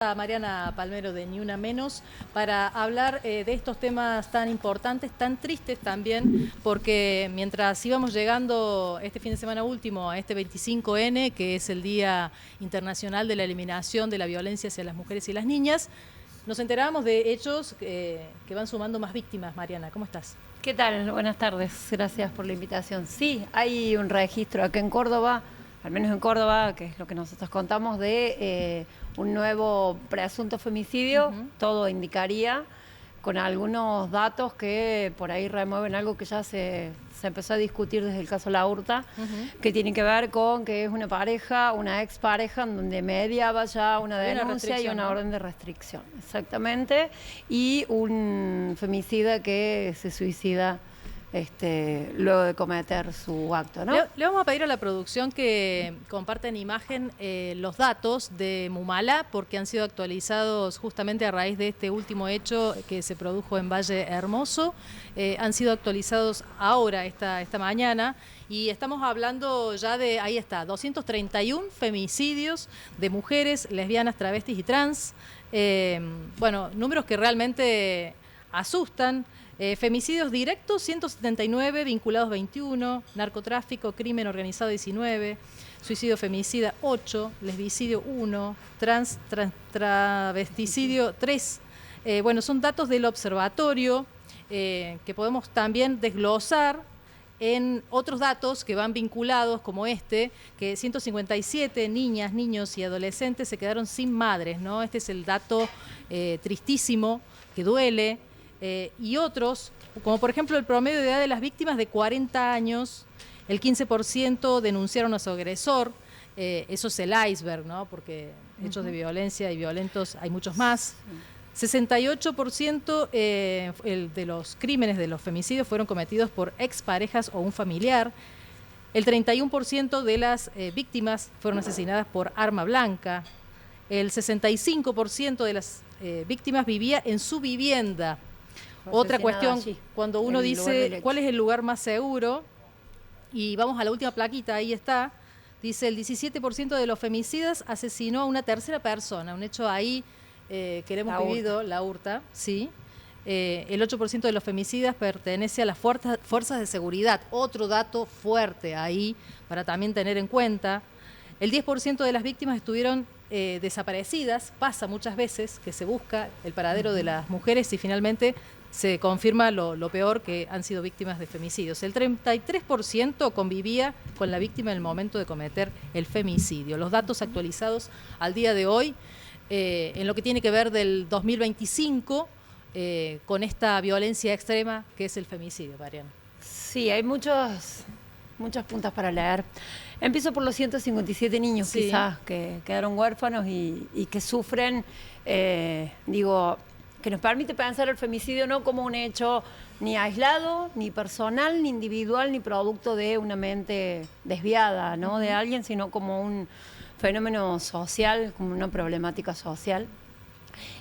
A Mariana Palmero de Ni Una Menos para hablar de estos temas tan importantes, tan tristes también, porque mientras íbamos llegando este fin de semana último a este 25N, que es el Día Internacional de la Eliminación de la Violencia hacia las Mujeres y las Niñas, nos enterábamos de hechos que van sumando más víctimas. Mariana, ¿cómo estás? ¿Qué tal? Buenas tardes, gracias por la invitación. Sí, hay un registro acá en Córdoba, al menos en Córdoba, que es lo que nosotros contamos, de un nuevo presunto femicidio. Todo indicaría, con algunos datos que por ahí remueven algo que ya se empezó a discutir desde el caso Laurta, que tiene que ver con que es una pareja, una expareja, en donde mediaba ya una denuncia y una orden de restricción. Exactamente, y un femicida que se suicida luego de cometer su acto, ¿no? Le vamos a pedir a la producción que comparta en imagen los datos de Mumala, porque han sido actualizados justamente a raíz de este último hecho que se produjo en Valle Hermoso. Han sido actualizados ahora, esta mañana, y estamos hablando ya de, ahí está, 231 femicidios de mujeres, lesbianas, travestis y trans. Bueno, números que realmente asustan. Femicidios directos 179, vinculados 21, narcotráfico, crimen organizado 19, suicidio femicida 8, lesbicidio 1, travesticidio 3. Bueno, son datos del observatorio que podemos también desglosar en otros datos que van vinculados, como que 157 niñas, niños y adolescentes se quedaron sin madres, ¿no? Este es el dato tristísimo, que duele. Y otros, como por ejemplo el promedio de edad de las víctimas de 40 años, el 15% denunciaron a su agresor. Eso es el iceberg, ¿no? Porque hechos de violencia y violentos hay muchos más. 68% de los crímenes, de los femicidios, fueron cometidos por exparejas o un familiar. El 31% de las víctimas fueron asesinadas por arma blanca. El 65% de las víctimas vivía en su vivienda. Otra cuestión, cuando uno dice cuál es el lugar más seguro, y vamos a la última plaquita, ahí está, dice el 17% de los femicidas asesinó a una tercera persona, un hecho ahí que lo hemos vivido, Laurta, sí. El 8% de los femicidas pertenece a las fuerzas de seguridad, otro dato fuerte ahí para también tener en cuenta. El 10% de las víctimas estuvieron desaparecidas. Pasa muchas veces que se busca el paradero de las mujeres y finalmente se confirma lo peor, que han sido víctimas de femicidios. El 33% convivía con la víctima en el momento de cometer el femicidio. Los datos actualizados al día de hoy, en lo que tiene que ver del 2025, con esta violencia extrema que es el femicidio, Mariana. Sí, hay muchas puntas para leer. Empiezo por los 157 niños, sí, quizás, que quedaron huérfanos y que sufren, que nos permite pensar el femicidio no como un hecho ni aislado, ni personal, ni individual, ni producto de una mente desviada, ¿no? De alguien, sino como un fenómeno social, como una problemática social.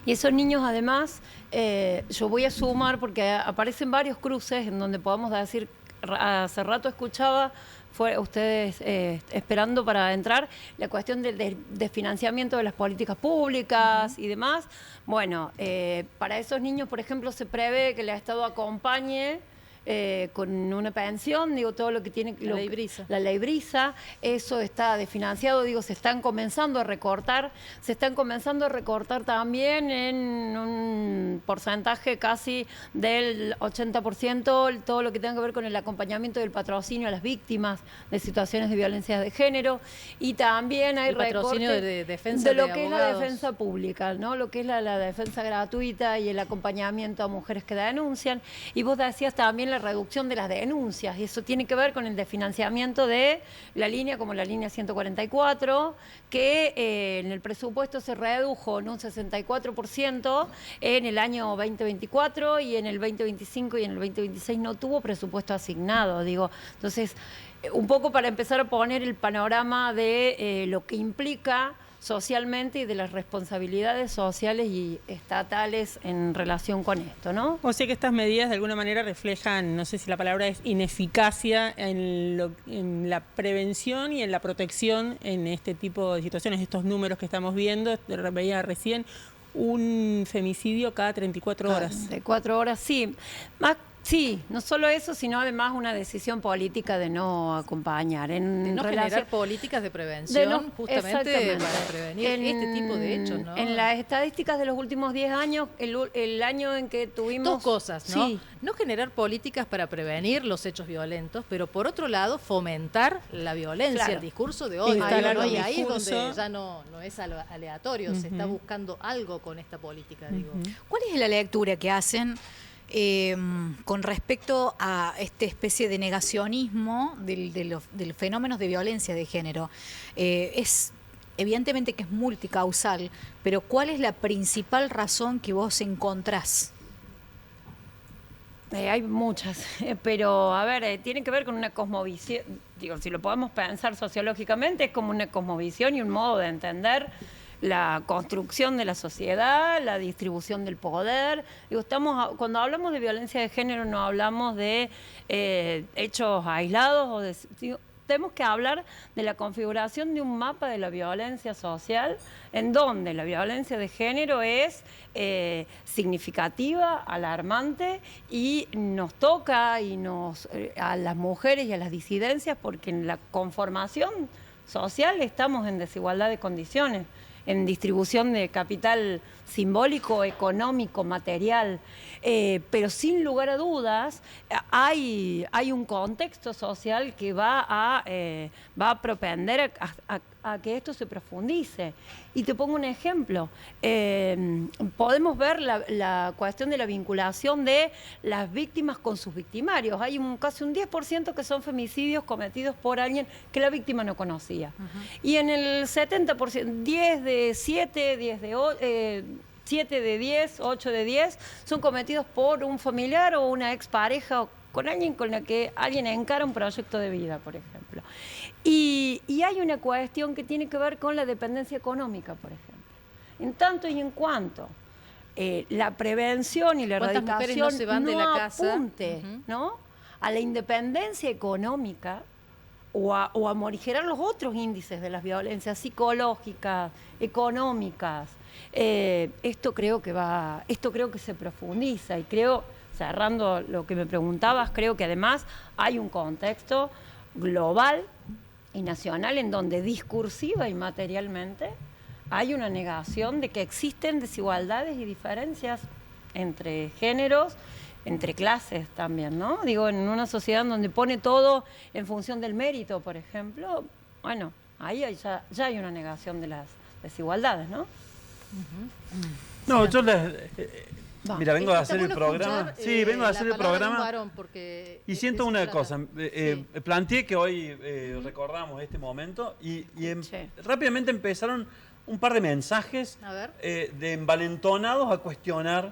Y esos niños, además, yo voy a sumar, porque aparecen varios cruces en donde podemos decir, hace rato escuchaba, ustedes esperando para entrar, la cuestión del desfinanciamiento de las políticas públicas y demás. Bueno, para esos niños, por ejemplo, se prevé que el Estado acompañe con una pensión, todo lo que tiene la ley Brisa, eso está desfinanciado, se están comenzando a recortar, también en un porcentaje casi del 80%, todo lo que tenga que ver con el acompañamiento del patrocinio a las víctimas de situaciones de violencia de género, y también hay patrocinio de defensa de lo que es la defensa pública, ¿no? Lo que es la defensa gratuita y el acompañamiento a mujeres que denuncian. Y vos decías también la reducción de las denuncias, y eso tiene que ver con el desfinanciamiento de la línea, como la línea 144, que en el presupuesto se redujo en un 64% en el año 2024, y en el 2025 y en el 2026 no tuvo presupuesto asignado, Entonces, un poco para empezar a poner el panorama de lo que implica socialmente y de las responsabilidades sociales y estatales en relación con esto, ¿no? O sea que estas medidas de alguna manera reflejan, no sé si la palabra es ineficacia en la prevención y en la protección en este tipo de situaciones, estos números que estamos viendo. Veía recién un femicidio cada 34 horas. De 4 horas, sí. Sí, no solo eso, sino además una decisión política de no acompañar. De no generar políticas de prevención justamente para prevenir este tipo de hechos, ¿no? En las estadísticas de los últimos 10 años, el año en que tuvimos... Dos cosas, ¿no? Sí. No generar políticas para prevenir los hechos violentos, pero por otro lado fomentar la violencia, Claro. el discurso de odio. Instalar Y ahí es discurso. donde ya no es aleatorio, se está buscando algo con esta política, digo. ¿Cuál es la lectura que hacen con respecto a esta especie de negacionismo de los fenómenos de violencia de género? Evidentemente que es multicausal, pero ¿cuál es la principal razón que vos encontrás? Hay muchas, pero a ver, tiene que ver con una cosmovisión, digo, si lo podemos pensar sociológicamente, es como una cosmovisión y un modo de entender la construcción de la sociedad, la distribución del poder. Digo, cuando hablamos de violencia de género no hablamos de hechos aislados, tenemos que hablar de la configuración de un mapa de la violencia social, en donde la violencia de género es significativa, alarmante, y nos toca a las mujeres y a las disidencias, porque en la conformación social estamos en desigualdad de condiciones, en distribución de capital simbólico, económico, material, pero sin lugar a dudas hay un contexto social que va a propender a que esto se profundice. Y te pongo un ejemplo. Podemos ver la cuestión de la vinculación de las víctimas con sus victimarios. Hay casi un 10% que son femicidios cometidos por alguien que la víctima no conocía. Y en el 70%, 10 de 7, 7 de 10, 8 de 10, son cometidos por un familiar o una expareja o con alguien con la que alguien encara un proyecto de vida, por ejemplo. Y hay una cuestión que tiene que ver con la dependencia económica, por ejemplo. En tanto y en cuanto la prevención y la erradicación no se van de la casa? apunte, ¿no?, a la independencia económica o a morigerar los otros índices de las violencias psicológicas, económicas, esto creo que se profundiza, y creo, cerrando lo que me preguntabas, creo que además hay un contexto global y nacional en donde discursiva y materialmente hay una negación de que existen desigualdades y diferencias entre géneros, entre clases también, ¿no? Digo, en una sociedad donde pone todo en función del mérito, por ejemplo, bueno, ahí ya hay una negación de las desigualdades, ¿no? No, yo mira, vengo a hacer el programa. Escuchar, Sí, vengo a hacer el programa. Varón, y siento una cosa. Sí. Planteé que hoy recordamos este momento y rápidamente empezaron un par de mensajes de envalentonados a cuestionar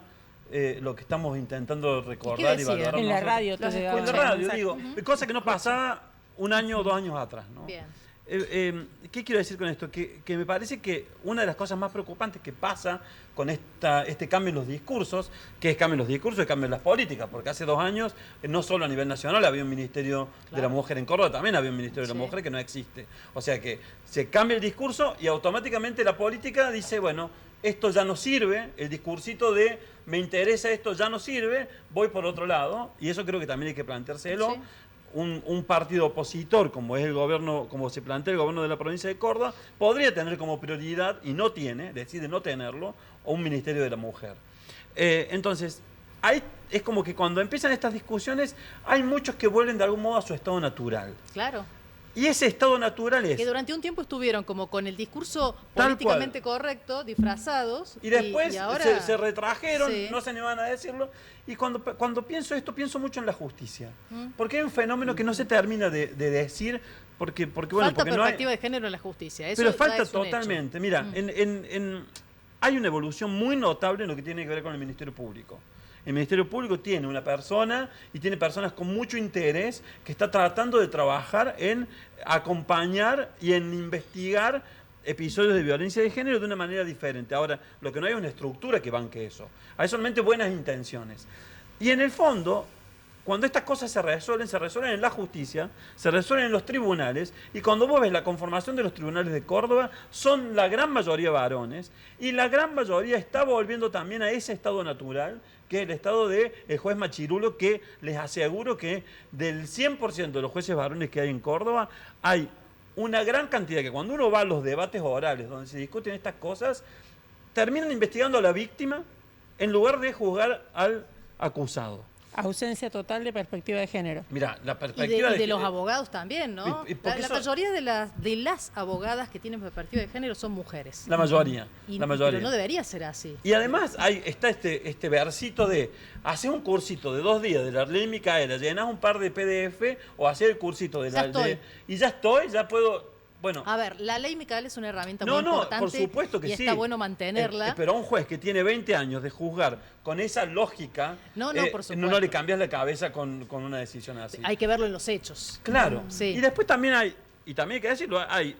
lo que estamos intando recordar y valorar. En la radio, en la radio, digo, cosa que no pasaba un año o 2 años atrás, ¿no? Bien. ¿Qué quiero decir con esto? Que me parece que una de las cosas más preocupantes que pasa con este cambio en los discursos, que es cambio en los discursos y cambio en las políticas, porque hace 2 años, no solo a nivel nacional había un Ministerio de la Mujer en Córdoba, también había un Ministerio de la Mujer que no existe. O sea que se cambia el discurso y automáticamente la política dice, bueno, esto ya no sirve, el discursito de me interesa esto ya no sirve, voy por otro lado, y eso creo que también hay que planteárselo. Sí. Un partido opositor, como es el gobierno, como se plantea el gobierno de la provincia de Córdoba, podría tener como prioridad, y no tiene, decide no tenerlo, un Ministerio de la Mujer. Entonces, es como que cuando empiezan estas discusiones, hay muchos que vuelven de algún modo a su estado natural. Claro. Y ese estado natural es... Que durante un tiempo estuvieron como con el discurso políticamente correcto, disfrazados. Y después y ahora... se retrajeron, Sí. no se animaban a decirlo. Y cuando pienso esto, pienso mucho en la justicia. Porque hay un fenómeno que no se termina de decir, porque bueno, falta porque perspectiva no hay... de género en la justicia. Eso Pero ya falta es un totalmente. hecho. Mira, hay una evolución muy notable en lo que tiene que ver con el Ministerio Público. El Ministerio Público tiene una persona y tiene personas con mucho interés que está tratando de trabajar en acompañar y en investigar episodios de violencia de género de una manera diferente. Ahora, lo que no hay es una estructura que banque eso. Hay solamente buenas intenciones. Y en el fondo, cuando estas cosas se resuelven en la justicia, se resuelven en los tribunales, y cuando vos ves la conformación de los tribunales de Córdoba, son la gran mayoría varones, y la gran mayoría está volviendo también a ese estado natural, que es el estado del juez Machirulo, que les aseguro que del 100% de los jueces varones que hay en Córdoba, hay una gran cantidad que cuando uno va a los debates orales donde se discuten estas cosas, terminan investigando a la víctima en lugar de juzgar al acusado. Ausencia total de perspectiva de género. Mira, la perspectiva de los abogados también, ¿no? La mayoría de las abogadas que tienen perspectiva de género son mujeres. La mayoría. Pero no debería ser así. Y además está este versito de hacer un cursito de 2 días de la ley Micaela, llenás un par de PDF o hacer el cursito de y ya puedo. Bueno, a ver, la ley Micaela es una herramienta muy importante, por supuesto que y sí. Está bueno mantenerla. Pero a un juez que tiene 20 años de juzgar con esa lógica, por supuesto. no le cambias la cabeza con una decisión así. Hay que verlo en los hechos. Claro. Sí. Y después también hay que decirlo, hay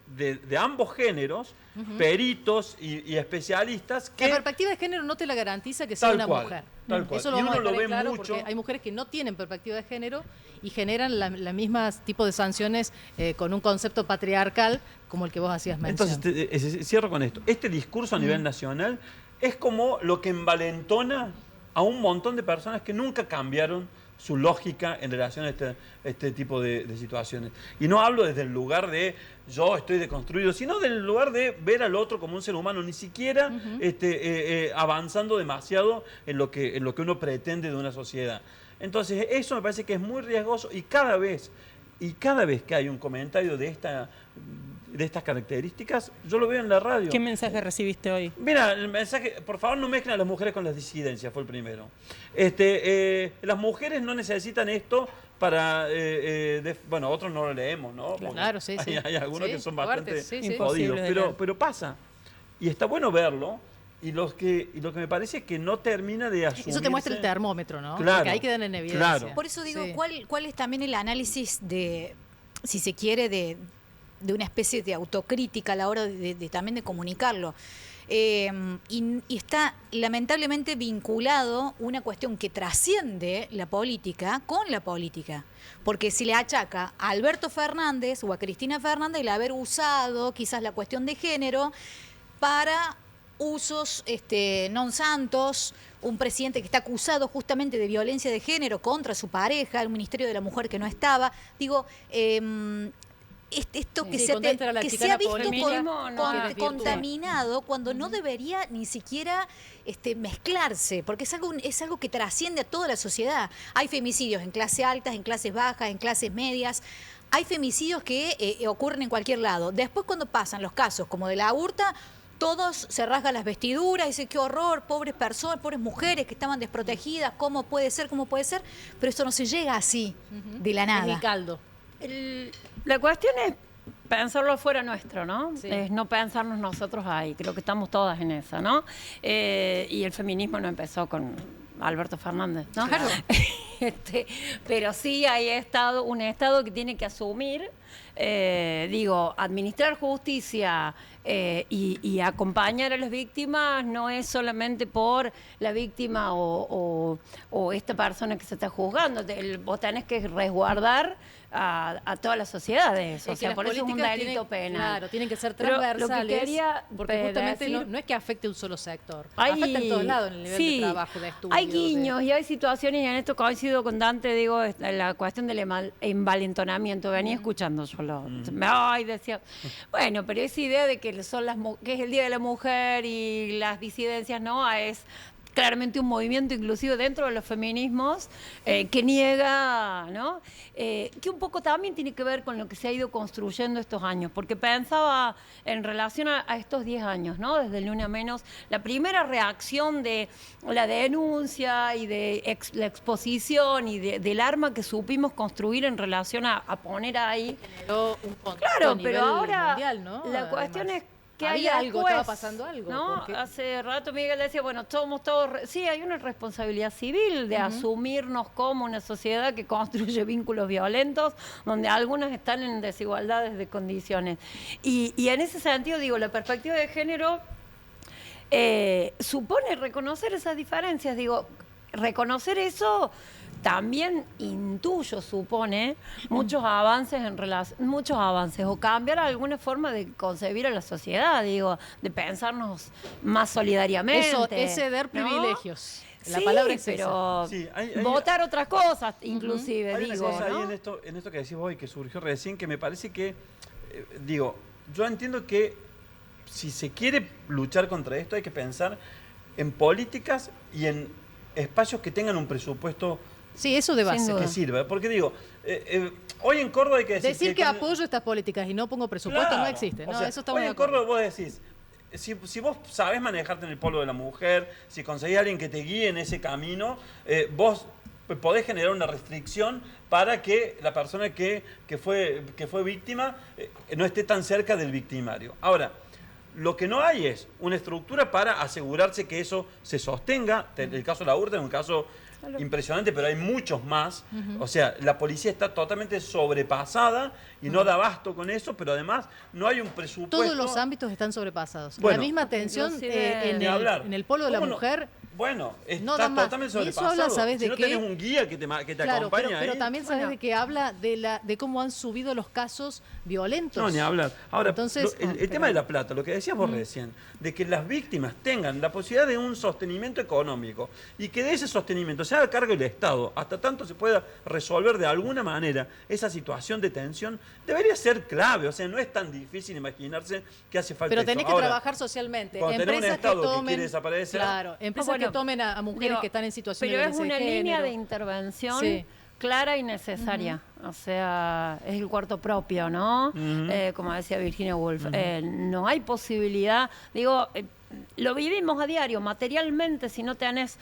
de ambos géneros, peritos y especialistas que... La perspectiva de género no te la garantiza que sea una mujer. Tal cual. Eso lo Y vamos a uno dejar lo ve en claro mucho. porque hay mujeres que no tienen perspectiva de género y generan la misma tipo de sanciones con un concepto patriarcal como el que vos hacías mención. Entonces, cierro con esto. Este discurso a nivel nacional es como lo que envalentona a un montón de personas que nunca cambiaron su lógica en relación a este tipo de situaciones. Y no hablo desde el lugar de yo estoy deconstruido, sino del lugar de ver al otro como un ser humano, ni siquiera avanzando demasiado en lo que uno pretende de una sociedad. Entonces, eso me parece que es muy riesgoso y cada vez que hay un comentario de estas características, yo lo veo en la radio. ¿Qué mensaje recibiste hoy? Mira, el mensaje, por favor no mezclen a las mujeres con las disidencias, fue el primero. Las mujeres no necesitan esto para, bueno, otros no lo leemos, ¿no? Claro, sí. Hay algunos que son bastante jodidos, pero pasa. Y está bueno verlo. Y lo que me parece es que no termina de asumirse. Eso te muestra el termómetro, ¿no? Claro, porque ahí quedan en evidencia. Claro. Por eso digo, ¿cuál es también el análisis de, si se quiere, de una especie de autocrítica a la hora también de comunicarlo? Y está lamentablemente vinculado una cuestión que trasciende la política con la política. Porque si le achaca a Alberto Fernández o a Cristina Fernández el haber usado quizás la cuestión de género para usos non santos, un presidente que está acusado justamente de violencia de género contra su pareja, el Ministerio de la Mujer que no estaba. Digo, esto que se ha visto contaminado cuando no debería ni siquiera mezclarse, porque es algo que trasciende a toda la sociedad. Hay femicidios en clases altas, en clases bajas, en clases medias. Hay femicidios que ocurren en cualquier lado. Después, cuando pasan los casos como de la Hurta, todos se rasgan las vestiduras, dicen qué horror, pobres personas, pobres mujeres que estaban desprotegidas, ¿cómo puede ser? Pero esto no se llega así, de la nada. Es el caldo. La cuestión es pensarlo fuera nuestro, ¿no? Sí. Es no pensarnos nosotros ahí, creo que estamos todas en esa, ¿no? Y el feminismo no empezó con Alberto Fernández, ¿no? Claro. Pero sí hay un Estado que tiene que asumir, administrar justicia y acompañar a las víctimas no es solamente por la víctima o esta persona que se está juzgando. Vos tenés que resguardar a toda la sociedad de eso. O sea, por eso es un delito penal. Claro, tienen que ser Pero transversales. lo que quería porque justamente decir, no es que afecte un solo sector. Afecta en todos lados en el nivel de trabajo, de estudio. Hay guiños y hay situaciones, y en esto coincido con Dante, digo, la cuestión del envalentonamiento. Venía escuchando yo decía, bueno, pero esa idea de que que es el Día de la Mujer y las disidencias, ¿no? Es claramente un movimiento inclusive dentro de los feminismos que niega, ¿no? Que un poco también tiene que ver con lo que se ha ido construyendo estos años, porque pensaba en relación a estos 10 años, ¿no? Desde el Ni Una Menos, la primera reacción de la denuncia y de la exposición y del arma que supimos construir en relación a poner ahí. Generó un contexto Claro, a nivel pero ahora mundial, ¿no? la cuestión es ¿qué hay Había algo, después? estaba pasando algo, ¿No? porque- Hace rato Miguel decía, bueno, somos todos... Sí, hay una responsabilidad civil de asumirnos como una sociedad que construye vínculos violentos, donde algunos están en desigualdades de condiciones. Y en ese sentido, digo, la perspectiva de género supone reconocer esas diferencias. Digo, reconocer eso también intuyo, supone, muchos avances muchos avances, o cambiar alguna forma de concebir a la sociedad, digo, de pensarnos más solidariamente. Eso es ceder ¿no? privilegios. La Sí, palabra es esa. pero Sí, votar otras cosas, inclusive, Hay una digo, cosa ¿no? ahí en esto que decís vos y que surgió recién, que me parece que, digo, yo entiendo que si se quiere luchar contra esto hay que pensar en políticas y en espacios que tengan un presupuesto Sí, eso de base. Sin duda. que sirva. Porque digo, hoy en Córdoba hay que Decir que con- apoyo estas políticas y no pongo presupuesto Claro, no existe. o No, sea, eso está hoy muy de en acuerdo. Córdoba vos decís, si vos sabés manejarte en el polo de la mujer, si conseguís a alguien que te guíe en ese camino, vos podés generar una restricción para que la persona que fue víctima no esté tan cerca del victimario. Ahora, lo que no hay es una estructura para asegurarse que eso se sostenga. El caso de la Urte es un caso impresionante, pero hay muchos más. O sea, la policía está totalmente sobrepasada y no da abasto con eso, pero además no hay un presupuesto. Todos los ámbitos están sobrepasados. Bueno, la misma atención inclusive- en, Ni hablar. en el polo de la ¿Cómo no? mujer. Bueno, está No da más. totalmente Y eso sobrepasado. habla, ¿sabés si de no qué? tenés un guía que te Claro, acompaña pero ahí. también sabes Bueno. de que habla de cómo han subido los casos violentos. No, ni hablar. Ahora, Entonces, el tema de la plata, lo que decías vos recién, de que las víctimas tengan la posibilidad de un sostenimiento económico y que de ese sostenimiento se haga cargo el Estado, hasta tanto se pueda resolver de alguna manera esa situación de tensión, debería ser clave. O sea, no es tan difícil imaginarse que hace falta Pero esto. tenés que Ahora, trabajar socialmente. cuando tenés un Empresas Estado que tomen, quiere desaparecer- Claro, empresas Bueno, que tomen a mujeres digo, que están en situación pero de es violencia una de línea género. de intervención Sí. clara y necesaria. O sea, es el cuarto propio, ¿no? Como decía Virginia Woolf. No hay posibilidad, digo, lo vivimos a diario, materialmente, si no tenés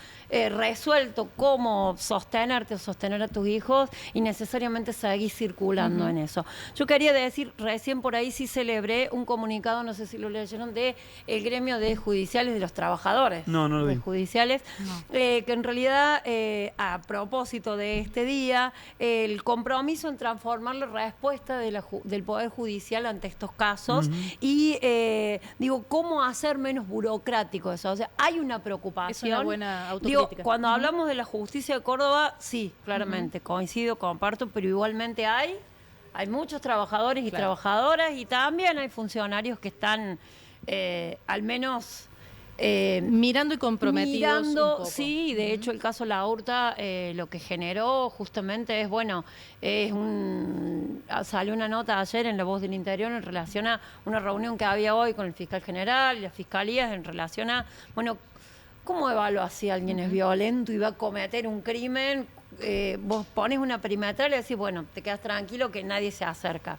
resuelto cómo sostenerte o sostener a tus hijos, y necesariamente seguís circulando en eso. Yo quería decir, recién por ahí sí celebré un comunicado, no sé si lo leyeron, de el gremio de judiciales, de los trabajadores No, no lo de vi. judiciales, que en realidad, a propósito de este día, el compromiso en transformar la respuesta de del Poder Judicial ante estos casos y, digo, cómo hacer menos burocrático eso. O sea, hay una preocupación. Es una buena Digo, autocrítica. cuando hablamos de la justicia de Córdoba, sí, claramente, coincido, comparto, pero igualmente hay muchos trabajadores y Claro. trabajadoras, y también hay funcionarios que están, al menos... Mirando y comprometidos un mirando, poco. sí, y de hecho el caso La Hurta lo que generó justamente es, bueno, salió una nota ayer en La Voz del Interior en relación a una reunión que había hoy con el fiscal general y las fiscalías en relación a, bueno, ¿cómo evalúas si alguien es violento y va a cometer un crimen? Vos pones una perimetral y decís, bueno, te quedas tranquilo que nadie se acerca.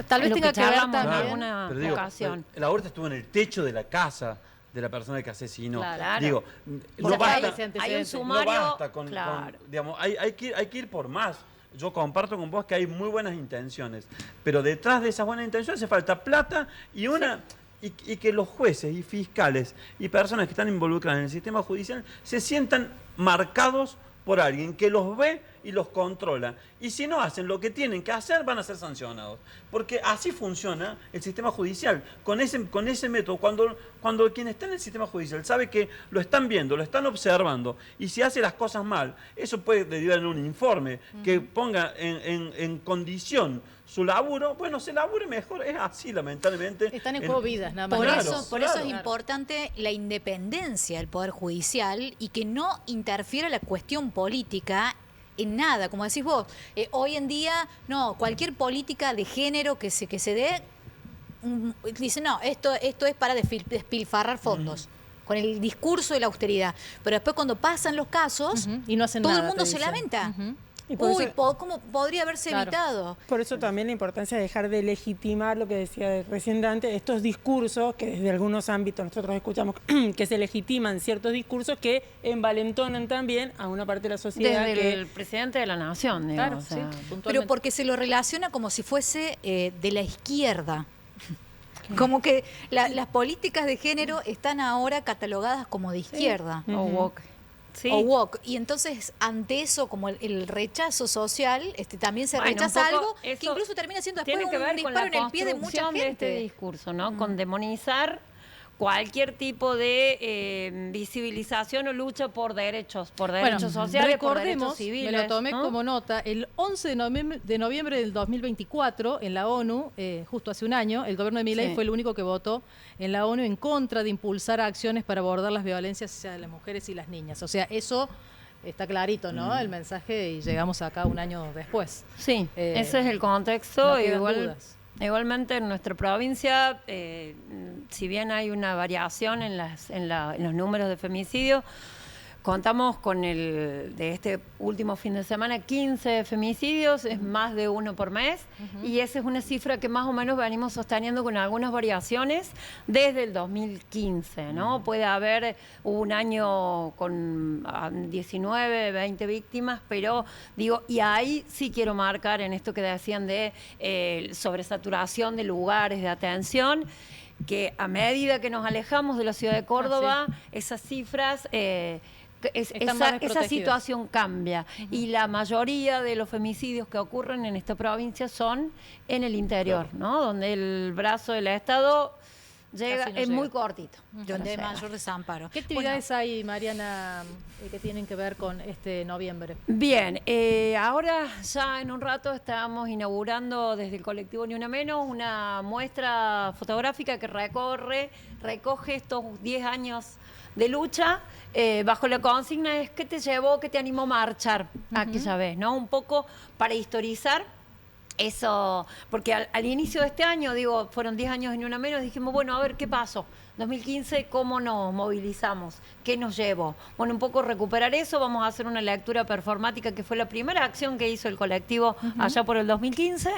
Tal vez Lo tenga que que ver charlamos en también. alguna Pero digo, ocasión. la Horta estuvo en el techo de la casa de la persona que asesinó. Claro. Digo, Por no acá hay basta, ese antecedente. Hay un no sumario, basta con, claro. digamos, hay que ir por más. Yo comparto con vos que hay muy buenas intenciones, pero detrás de esas buenas intenciones hace falta plata y y que los jueces y fiscales y personas que están involucradas en el sistema judicial se sientan marcados por alguien que los ve y los controla. Y si no hacen lo que tienen que hacer, van a ser sancionados. Porque así funciona el sistema judicial. Con ese método, cuando quien está en el sistema judicial sabe que lo están viendo, lo están observando, y si hace las cosas mal, eso puede derivar en un informe que ponga en condición su laburo, bueno, se labure mejor. Es así, lamentablemente. Están en juego vidas, nada más. Por, Claro, por eso claro. es importante la independencia del Poder Judicial y que no interfiera la cuestión política en nada. Como decís vos, hoy en día, no, cualquier política de género que se dé, dice, no, esto es para despilfarrar fondos. Con el discurso de la austeridad. Pero después cuando pasan los casos, Ujú, y no hacen todo nada, el mundo te se dicen. lamenta. Ujú. Y por Uy, eso- ¿cómo podría haberse Claro. evitado? Por eso también la importancia de dejar de legitimar lo que decía recién Dante, estos discursos que desde algunos ámbitos nosotros escuchamos que se legitiman ciertos discursos que envalentonan también a una parte de la sociedad Desde que el presidente de la nación, digo, Claro, o sea, sí, puntualmente. Pero porque se lo relaciona como si fuese de la izquierda. Como que las políticas de género están ahora catalogadas como de izquierda. O woke. Sí. O woke. Y entonces, ante eso, como el rechazo social, también se Bueno, rechaza un poco algo que eso incluso termina siendo después tiene que un ver con disparo la en el pie de mucha construcción de este gente. discurso, ¿no? Con demonizar cualquier tipo de visibilización o lucha por derechos sociales, por derechos recordemos, civiles. me lo tomé ¿no? como nota, el 11 de noviembre del 2024 en la ONU, justo hace un año, el gobierno de Milei Sí. fue el único que votó en la ONU en contra de impulsar acciones para abordar las violencias hacia las mujeres y las niñas. O sea, eso está clarito, ¿no? El mensaje, y llegamos acá un año después. Sí, Eh, ese es el contexto. no quedan dudas. Igualmente en nuestra provincia, si bien hay una variación en los números de femicidio, contamos con de este último fin de semana 15 femicidios, es más de uno por mes, y esa es una cifra que más o menos venimos sosteniendo con algunas variaciones desde el 2015, ¿no? Puede haber un año con 19, 20 víctimas, pero digo, y ahí sí quiero marcar en esto que decían de sobresaturación de lugares de atención, que a medida que nos alejamos de la ciudad de Córdoba, esas cifras... Están más esa desprotegidas. situación cambia y la mayoría de los femicidios que ocurren en esta provincia son en el interior, ¿no? Donde el brazo del Estado llega, Casi no es llega. muy cortito. Donde hay mayor desamparo. ¿Qué actividades hay, Mariana, que tienen que ver con este noviembre? Bien, ahora ya en un rato estamos inaugurando desde el colectivo Ni Una Menos una muestra fotográfica que recoge estos 10 años de lucha, bajo la consigna es ¿qué te llevó, qué te animó a marchar aquella vez? ¿No? Un poco para historizar eso, porque al inicio de este año, digo, fueron 10 años Ni Una Menos, dijimos, bueno, a ver, ¿qué pasó? 2015, ¿cómo nos movilizamos? ¿Qué nos llevó? Bueno, un poco recuperar eso, vamos a hacer una lectura performática que fue la primera acción que hizo el colectivo allá por el 2015,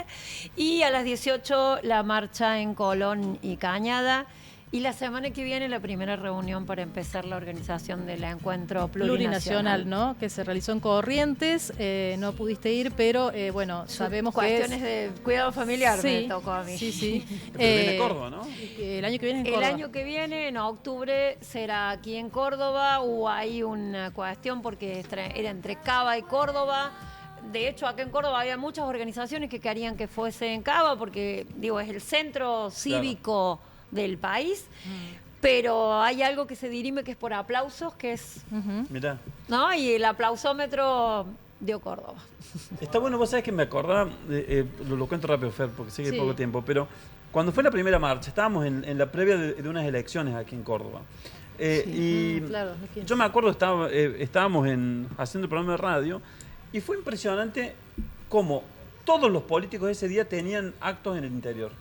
y a las 18 la marcha en Colón y Cañada. Y la semana que viene la primera reunión para empezar la organización del encuentro plurinacional, ¿no? Que se realizó en Corrientes, no pudiste ir, pero bueno, sabemos cuestiones que de cuidado familiar sí, me tocó a mí. Sí. Pero viene Córdoba, ¿no? El año que viene es en El Córdoba. año que viene, en octubre, será aquí en Córdoba. Hubo ahí una cuestión porque era entre Cava y Córdoba. De hecho, acá en Córdoba había muchas organizaciones que querían que fuese en Cava porque, digo, es el centro cívico del país, pero hay algo que se dirime que es por aplausos, que es, Mirá. ¿no? Y el aplausómetro dio Córdoba. Está bueno, vos sabés que me acordaba, lo cuento rápido, Fer, porque sé que hay Sí. poco tiempo, pero cuando fue la primera marcha, estábamos en la previa de unas elecciones aquí en Córdoba. Y claro, 2015. yo me acuerdo, estábamos haciendo el programa de radio, y fue impresionante cómo todos los políticos ese día tenían actos en el interior.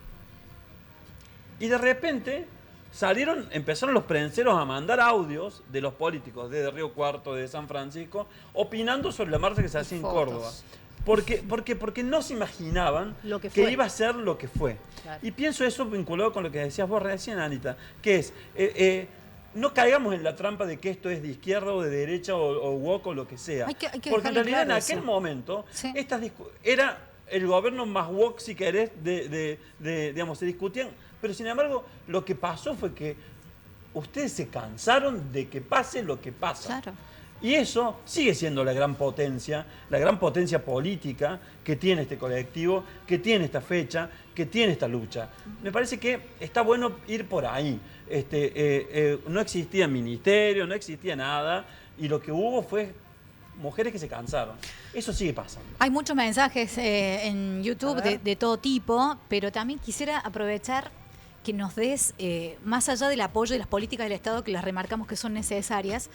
Y de repente empezaron los prenseros a mandar audios de los políticos de Río Cuarto, de San Francisco, opinando sobre la marcha que se hacía en Fotos. Córdoba. Porque no se imaginaban Lo que que fue. iba a ser lo que fue. Claro. Y pienso eso vinculado con lo que decías vos recién, Anita, que es, no caigamos en la trampa de que esto es de izquierda o de derecha o woke o lo que sea. Hay que Porque en dejarlo realidad claro en aquel eso. momento Sí. era el gobierno más woke, si querés, digamos, se discutían. Pero sin embargo, lo que pasó fue que ustedes se cansaron de que pase lo que pasa. Claro. Y eso sigue siendo la gran potencia política que tiene este colectivo, que tiene esta fecha, que tiene esta lucha. Me parece que está bueno ir por ahí. No existía ministerio, no existía nada, y lo que hubo fue mujeres que se cansaron. Eso sigue pasando. Hay muchos mensajes en YouTube de todo tipo, pero también quisiera aprovechar que nos des, más allá del apoyo de las políticas del Estado, que las remarcamos que son necesarias,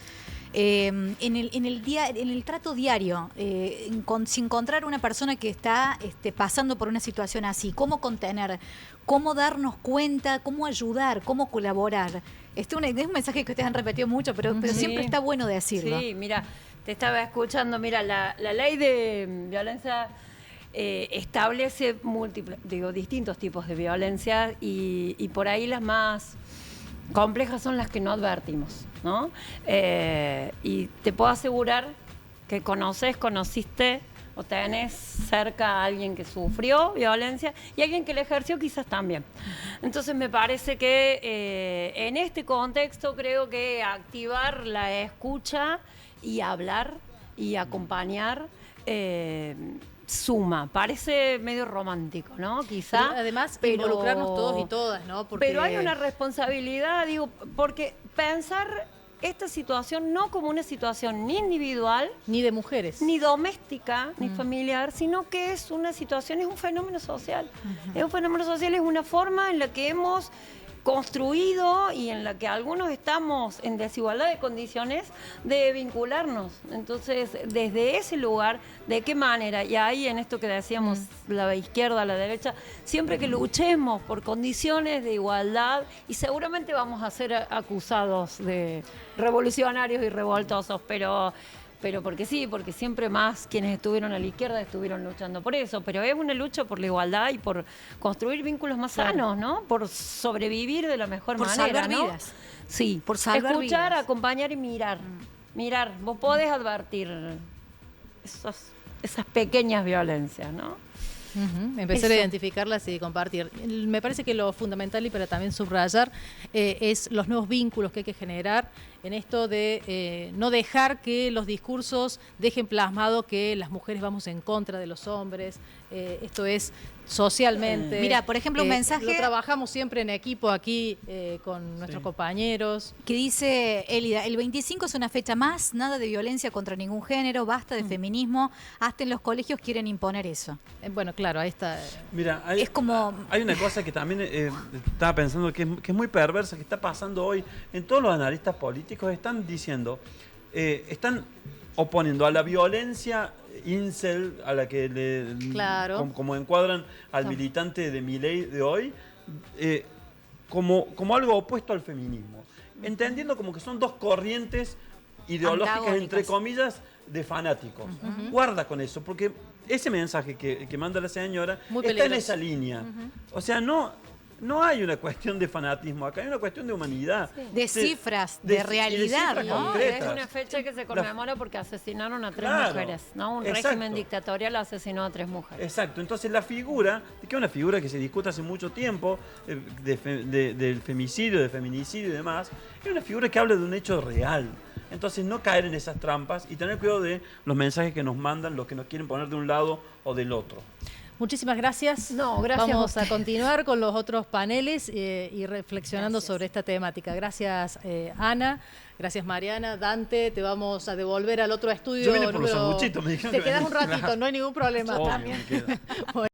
en el trato diario, si encontrar una persona que está pasando por una situación así, cómo contener, cómo darnos cuenta, cómo ayudar, cómo colaborar. Es un mensaje que ustedes han repetido mucho, pero Sí. siempre está bueno decirlo. Sí, mira, te estaba escuchando, mira, la ley de violencia establece distintos tipos de violencia y por ahí las más complejas son las que no advertimos, ¿no? Y te puedo asegurar que conociste o tenés cerca a alguien que sufrió violencia y alguien que la ejerció quizás también. Entonces me parece que en este contexto creo que activar la escucha y hablar y acompañar suma. Parece medio romántico, ¿no? Quizá. Pero además, involucrarnos todos y todas, ¿no? Porque... Pero hay una responsabilidad, digo, porque pensar esta situación no como una situación ni individual, ni de mujeres, ni doméstica, ni familiar, sino que es una situación, es un fenómeno social. Es un fenómeno social, es una forma en la que hemos construido y en la que algunos estamos en desigualdad de condiciones de vincularnos. Entonces, desde ese lugar, ¿de qué manera? Y ahí en esto que decíamos, la izquierda, la derecha, siempre que luchemos por condiciones de igualdad, y seguramente vamos a ser acusados de revolucionarios y revoltosos, pero porque sí, porque siempre más quienes estuvieron a la izquierda estuvieron luchando por eso, pero es una lucha por la igualdad y por construir vínculos más sanos, ¿no? Por sobrevivir de la mejor por manera, salvar ¿no? vidas. Sí, Por salvar escuchar, vidas. acompañar y mirar. Mirar, vos podés advertir esas pequeñas violencias, ¿no? Empezar a Eso. identificarlas y compartir. Me parece que lo fundamental, y para también subrayar, es los nuevos vínculos que hay que generar en esto de no dejar que los discursos dejen plasmado que las mujeres vamos en contra de los hombres. Esto es socialmente. Mira, por ejemplo, un mensaje... Lo trabajamos siempre en equipo aquí con nuestros compañeros. Que dice Elida, el 25 es una fecha más, nada de violencia contra ningún género, basta de feminismo, hasta en los colegios quieren imponer eso. Bueno, claro, ahí está. Mira, Es como... hay una cosa que también estaba pensando que es muy perversa, que está pasando hoy en todos los analistas políticos, están diciendo, están oponiendo a la violencia incel, a la que Claro. como encuadran al militante de Milei de hoy, como algo opuesto al feminismo, entendiendo como que son dos corrientes ideológicas, Antagónicas. entre comillas, de fanáticos. Guarda con eso, porque ese mensaje que manda la señora Muy está en peligroso. esa línea. O sea, no hay una cuestión de fanatismo, acá hay una cuestión de humanidad. De cifras, de realidad, cifras ¿no? concretas. Es una fecha que se conmemora porque asesinaron a 3 Claro, mujeres, ¿no? Un exacto. régimen dictatorial asesinó a 3 mujeres. Exacto, entonces la figura, que es una figura que se discute hace mucho tiempo, del femicidio, del feminicidio y demás, es una figura que habla de un hecho real. Entonces no caer en esas trampas y tener cuidado de los mensajes que nos mandan, los que nos quieren poner de un lado o del otro. Muchísimas gracias. No, gracias a Vamos a usted. continuar con los otros paneles y reflexionando sobre esta temática. Gracias, Ana. Gracias, Mariana. Dante, te vamos a devolver al otro estudio. Yo vine por los sanguchitos, me dijeron Te que quedas venía. un ratito, no hay ningún problema. Obvio, me queda.